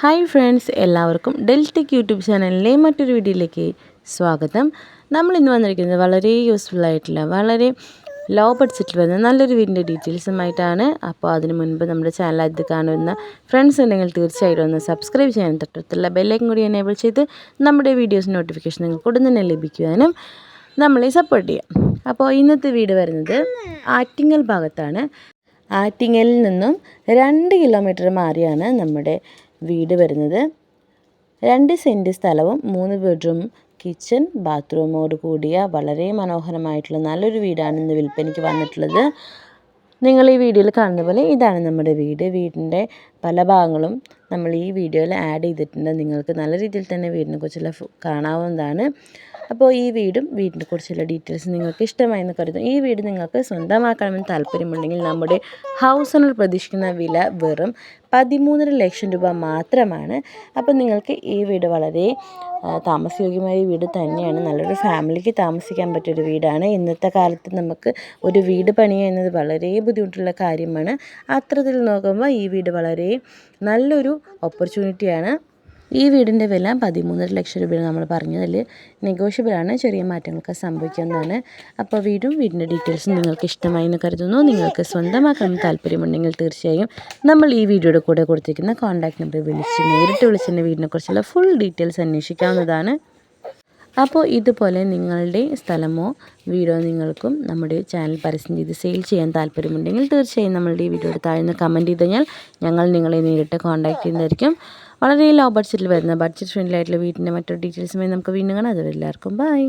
Hi friends, എല്ലാവർക്കും Deltech YouTube ചാനലിലെ മറ്റൊരു വീഡിയോയിലേക്ക് സ്വാഗതം. നമ്മൾ ഇന്ന് വന്നിരിക്കുന്നത് വളരെ യൂസ്ഫുൾ ആയിട്ടുള്ള വളരെ ലോ ബഡ്ജറ്റിൽ വരുന്ന നല്ലൊരു വീടിൻ്റെ ഡീറ്റെയിൽസുമായിട്ടാണ്. അപ്പോൾ അതിന് മുൻപ് നമ്മുടെ ചാനൽ ആദ്യം കാണുന്ന ഫ്രണ്ട്സ് ഉണ്ടെങ്കിൽ തീർച്ചയായിട്ടും ഒന്ന് സബ്സ്ക്രൈബ് ചെയ്യാനും തൊട്ടടുത്തുള്ള ബെല്ലൈക്കൻ കൂടി എനേബിൾ ചെയ്ത് നമ്മുടെ വീഡിയോസ് നോട്ടിഫിക്കേഷൻ നിങ്ങൾക്ക് ഉടൻ തന്നെ ലഭിക്കുവാനും നമ്മളെ സപ്പോർട്ട് ചെയ്യാം. അപ്പോൾ ഇന്നത്തെ വീട് വരുന്നത് ആറ്റിങ്ങൽ ഭാഗത്താണ്. ആറ്റിങ്ങലിൽ നിന്നും 2 കിലോമീറ്റർ മാറിയാണ് നമ്മുടെ വീട് വരുന്നത്. 2 സെൻറ്റ് സ്ഥലവും 3 ബെഡ്റൂം കിച്ചൺ ബാത്റൂമോട് കൂടിയ വളരെ മനോഹരമായിട്ടുള്ള നല്ലൊരു വീടാണ് ഇന്ന് വിൽപ്പനയ്ക്ക് വന്നിട്ടുള്ളത്. നിങ്ങൾ ഈ വീഡിയോയിൽ കാണുന്ന പോലെ ഇതാണ് നമ്മുടെ വീട്. വീടിൻ്റെ പല ഭാഗങ്ങളും നമ്മൾ ഈ വീഡിയോയിൽ ആഡ് ചെയ്തിട്ടുണ്ട്. നിങ്ങൾക്ക് നല്ല രീതിയിൽ തന്നെ വീടിനെ കുറിച്ചുള്ള കാണാവുന്നതാണ്. അപ്പോൾ ഈ വീടിനെ കുറിച്ചുള്ള ഡീറ്റെയിൽസ് നിങ്ങൾക്ക് ഇഷ്ടമായെന്ന് കരുതുന്നു. ഈ വീട് നിങ്ങൾക്ക് സ്വന്തമാക്കണമെന്ന് താല്പര്യമുണ്ടെങ്കിൽ നമ്മുടെ ഹൗസ് ഓണർ പ്രതീക്ഷിക്കുന്ന വില വെറും 13.5 ലക്ഷം രൂപ മാത്രമാണ്. അപ്പോൾ നിങ്ങൾക്ക് ഈ വീട് വളരെ താമസയോഗ്യമായ വീട് തന്നെയാണ്. നല്ലൊരു ഫാമിലിക്ക് താമസിക്കാൻ പറ്റിയൊരു വീടാണ്. ഇന്നത്തെ കാലത്ത് നമുക്ക് ഒരു വീട് പണിയുക എന്നത് വളരെ ബുദ്ധിമുട്ടുള്ള കാര്യമാണ്. അത്തരത്തിൽ നോക്കുമ്പോൾ ഈ വീട് വളരെ നല്ലൊരു ഓപ്പർച്യൂണിറ്റിയാണ്. ഈ വീടിൻ്റെ വില 13.5 ലക്ഷം രൂപയാണ് നമ്മൾ പറഞ്ഞതിൽ നെഗോഷ്യബിളാണ്. ചെറിയ മാറ്റങ്ങളൊക്കെ സംഭവിക്കുന്നതാണ്. അപ്പോൾ വീടിൻ്റെ ഡീറ്റെയിൽസ് നിങ്ങൾക്ക് ഇഷ്ടമായി എന്ന് കരുതുന്നു. നിങ്ങൾക്ക് സ്വന്തമാക്കാൻ താല്പര്യമുണ്ടെങ്കിൽ തീർച്ചയായും നമ്മൾ ഈ വീഡിയോയുടെ കൂടെ കൊടുത്തിരിക്കുന്ന കോൺടാക്ട് നമ്പർ നേരിട്ട് വിളിച്ചതിൻ്റെ വീടിനെക്കുറിച്ചുള്ള ഫുൾ ഡീറ്റെയിൽസ് അന്വേഷിക്കാവുന്നതാണ്. അപ്പോൾ ഇതുപോലെ നിങ്ങളുടെ സ്ഥലമോ വീടോ നിങ്ങൾക്കും നമ്മുടെ ചാനൽ പരസ്യം ചെയ്ത് സെയിൽ ചെയ്യാൻ താല്പര്യമുണ്ടെങ്കിൽ തീർച്ചയായും നമ്മളുടെ ഈ വീഡിയോയുടെ താഴെ കമൻറ്റ് ചെയ്ത് കഴിഞ്ഞാൽ ഞങ്ങൾ നിങ്ങളെ നേരിട്ട് കോൺടാക്ട് ചെയ്യുന്നതായിരിക്കും. വളരെ ലോ ബഡ്ജറ്റിൽ വരുന്ന ബഡ്ജറ്റ് ഫ്രണ്ട്ലി ആയിട്ടുള്ള വീടിൻ്റെ മറ്റൊരു ഡീറ്റെയിൽസുമായി നമുക്ക് വീണ്ടും കാണാം. അതുവരെ എല്ലാവർക്കും ബൈ.